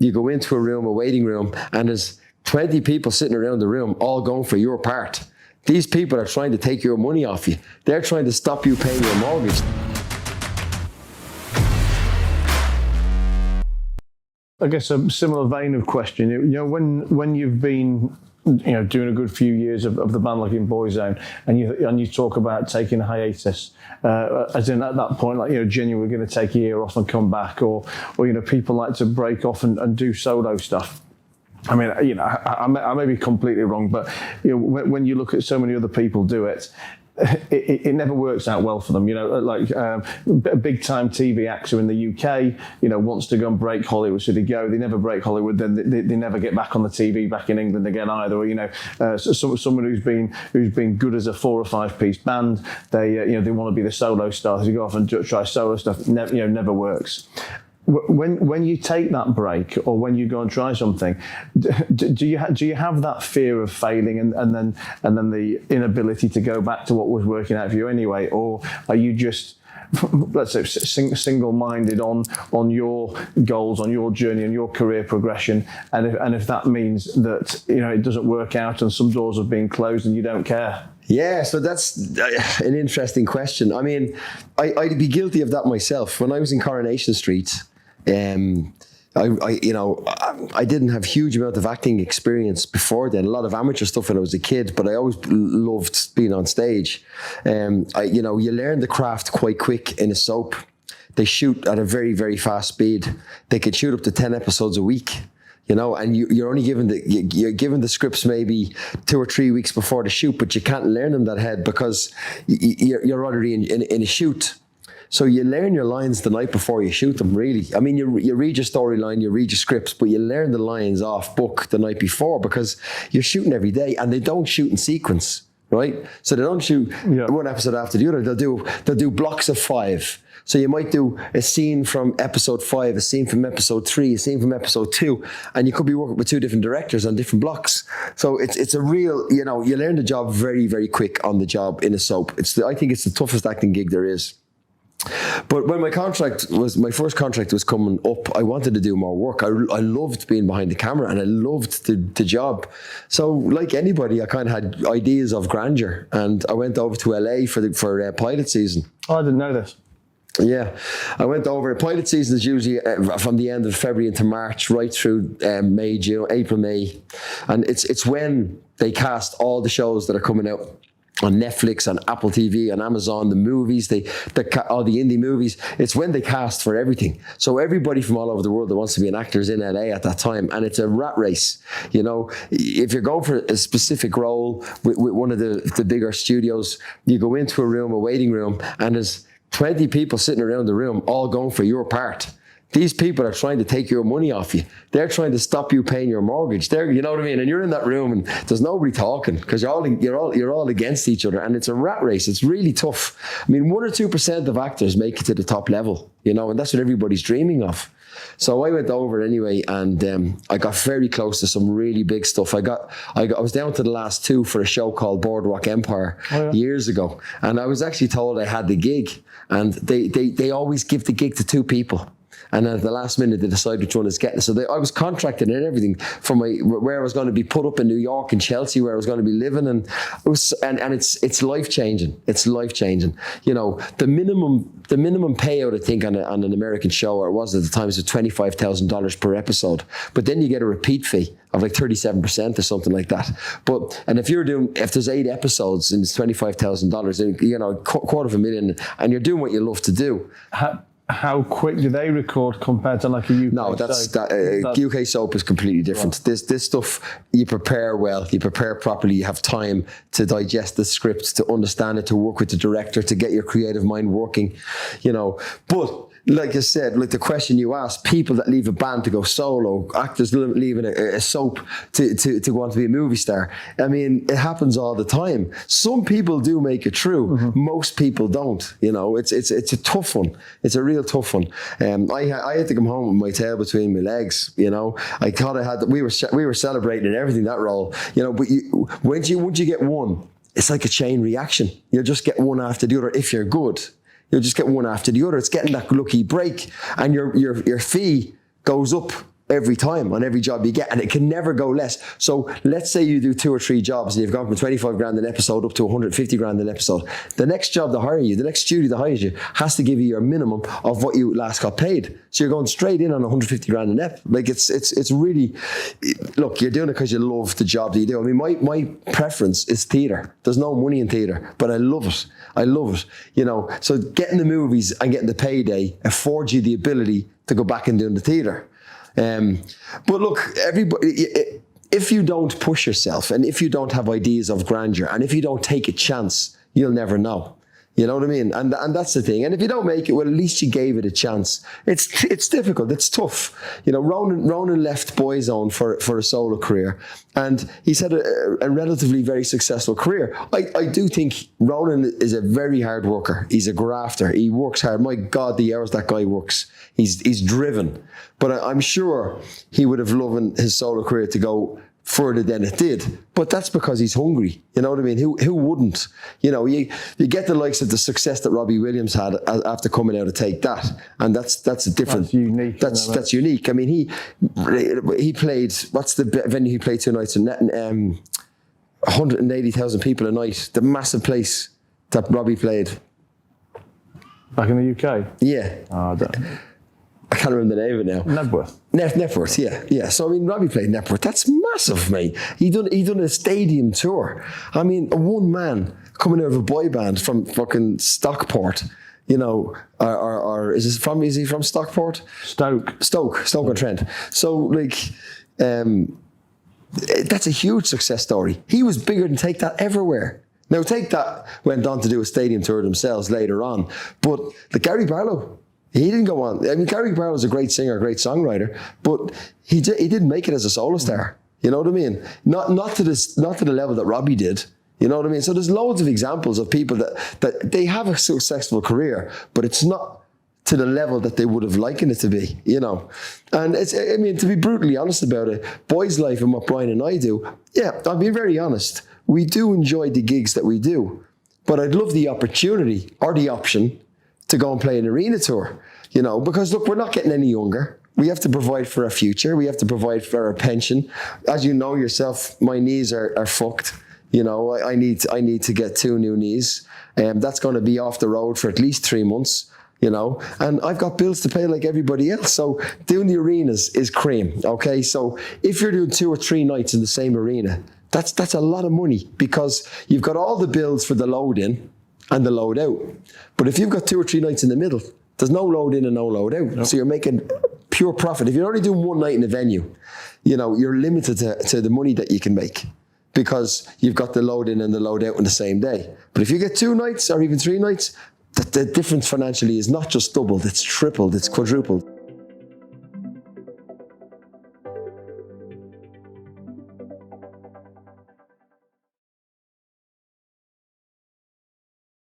you go into a waiting room, and there's 20 people sitting around the room all going for your part. These people are trying to take your money off you. They're trying to stop you paying your mortgage. I guess a similar vein of question. When you've been doing a good few years of the band, like in Boyzone, and you talk about taking a hiatus, as in at that point, like genuinely going to take a year off and come back, or people like to break off and do solo stuff. I mean, I may be completely wrong, but when you look at so many other people do it, it never works out well for them. A big time TV actor in the UK, wants to go and break Hollywood, so they go. They never break Hollywood, then they never get back on the TV back in England again either. Or someone who's been good as a 4 or 5 piece band, they want to be the solo star. They go off and try solo stuff. Never works. When you take that break, or when you go and try something, do you have that fear of failing and then the inability to go back to what was working out for you anyway, or are you just, let's say, single-minded on your goals, on your journey, and your career progression, and if that means that it doesn't work out and some doors have been closed and you don't care? Yeah, so that's an interesting question. I mean, I'd be guilty of that myself. When I was in Coronation Street, I didn't have huge amount of acting experience before then. A lot of amateur stuff when I was a kid, but I always loved being on stage. You learn the craft quite quick in a soap. They shoot at a very, very fast speed. They could shoot up to 10 episodes a week. And you're only given the scripts maybe 2 or 3 weeks before the shoot, but you can't learn them that ahead because you're already in a shoot. So you learn your lines the night before you shoot them, really. I mean, you read your storyline, you read your scripts, but you learn the lines off book the night before because you're shooting every day, and they don't shoot in sequence, right? So they don't shoot one episode after the other. They'll do blocks of 5. So you might do a scene from episode 5, a scene from episode 3, a scene from episode 2, and you could be working with 2 different directors on different blocks. So it's a real, you learn the job very, very quick on the job in a soap. I think it's the toughest acting gig there is. But when my first contract was coming up, I wanted to do more work. I loved being behind the camera, and I loved the job. So like anybody, I kind of had ideas of grandeur, and I went over to LA for pilot season. Oh, I didn't know this. Yeah, I went over. Pilot season is usually from the end of February into March, right through May, June, April, May, and it's when they cast all the shows that are coming out on Netflix, on Apple TV, on Amazon, the movies, all the indie movies. It's when they cast for everything. So everybody from all over the world that wants to be an actor is in LA at that time, and it's a rat race. If you're going for a specific role with one of the bigger studios, you go into a waiting room, and there's 20 people sitting around the room all going for your part. These people are trying to take your money off you. They're trying to stop you paying your mortgage. You know what I mean? And you're in that room, and there's nobody talking because you're all against each other, and it's a rat race. It's really tough. I mean, 1 or 2% of actors make it to the top level, and that's what everybody's dreaming of. So I went over anyway, and I got very close to some really big stuff. I was down to the last 2 for a show called Boardwalk Empire years ago, and I was actually told I had the gig, and they always give the gig to 2 people. And at the last minute, they decide which one is getting it. So I was contracted and everything from where I was going to be put up in New York and Chelsea, where I was going to be living, and it's life changing. It's life changing. The minimum payout, I think, on an American show, or it was at the time, was $25,000 per episode. But then you get a repeat fee of like 37% or something like that. And if there's 8 episodes and it's $25,000, $250,000, and you're doing what you love to do. How quick do they record compared to like a UK soap? UK soap is completely different. Right. This stuff, you prepare well, you prepare properly, you have time to digest the script, to understand it, to work with the director, to get your creative mind working, But like I said, like the question you asked, people that leave a band to go solo, actors leaving a soap to go on to be a movie star. I mean, it happens all the time. Some people do make it through. Mm-hmm. Most people don't. It's a tough one. It's a real tough one. I had to come home with my tail between my legs. I thought I had. We were celebrating and everything, that role. But once you get one, it's like a chain reaction. You'll just get one after the other if you're good. You'll just get one after the other. It's getting that lucky break, and your fee goes up every time on every job you get, and it can never go less. So let's say you do 2 or 3 jobs and you've gone from 25 grand an episode up to 150 grand an episode. The next job to hire you, the next studio that hires you, has to give you your minimum of what you last got paid. So you're going straight in on 150 grand an ep. Like it's really, look, you're doing it because you love the job that you do. I mean, my preference is theatre. There's no money in theatre, but I love it. I love it. You know, so getting the movies and getting the payday affords you the ability to go back and doing the theatre. But look, everybody, if you don't push yourself, and if you don't have ideas of grandeur, and if you don't take a chance, you'll never know. You know what I mean? And that's the thing. And if you don't make it, well, at least you gave it a chance. It's difficult. It's tough. You know, Ronan left Boyzone for a solo career, and he's had a relatively very successful career. I do think Ronan is a very hard worker. He's a grafter. He works hard. My God, the hours that guy works. He's driven. But I'm sure he would have loved his solo career to go further than it did, but that's because he's hungry. You know what I mean? Who wouldn't? You know, you get the likes of the success that Robbie Williams had after coming out of Take That, and that's a different. That's unique. That's unique. I mean, he played. What's the venue he played 2 nights in? 180,000 people a night. The massive place that Robbie played. Back in the UK. Yeah. I can't remember the name of it now. Nebworth. Nebworth, yeah. So, I mean, Robbie played Nebworth. That's massive, mate. He done a stadium tour. I mean, a one man coming out of a boy band from fucking Stockport, you know, or is he from Stockport? Stoke-on-Trent. So, like, that's a huge success story. He was bigger than Take That everywhere. Now, Take That went on to do a stadium tour themselves later on, but the Gary Barlow, he didn't go on. I mean, Gary Barlow's a great singer, a great songwriter, but he didn't make it as a solo star. You know what I mean? Not to the level that Robbie did. You know what I mean? So there's loads of examples of people that they have a successful career, but it's not to the level that they would have likened it to be. You know, and I mean, to be brutally honest about it, Boys Life and what Brian and I do. Yeah, I'll be very honest. We do enjoy the gigs that we do, but I'd love the opportunity or the option to go and play an arena tour, you know, because look, we're not getting any younger. We have to provide for our future. We have to provide for our pension. As you know yourself, my knees are fucked. You know, I need to get 2 new knees. That's going to be off the road for at least 3 months, you know, and I've got bills to pay like everybody else. So doing the arenas is cream. Okay. So if you're doing 2 or 3 nights in the same arena, that's a lot of money, because you've got all the bills for the load in and the load out. But if you've got 2 or 3 nights in the middle, there's no load in and no load out. No. So you're making pure profit. If you're only doing 1 night in a venue, you know, you're limited to the money that you can make, because you've got the load in and the load out on the same day. But if you get 2 nights or even 3 nights, the difference financially is not just doubled, it's tripled, it's quadrupled.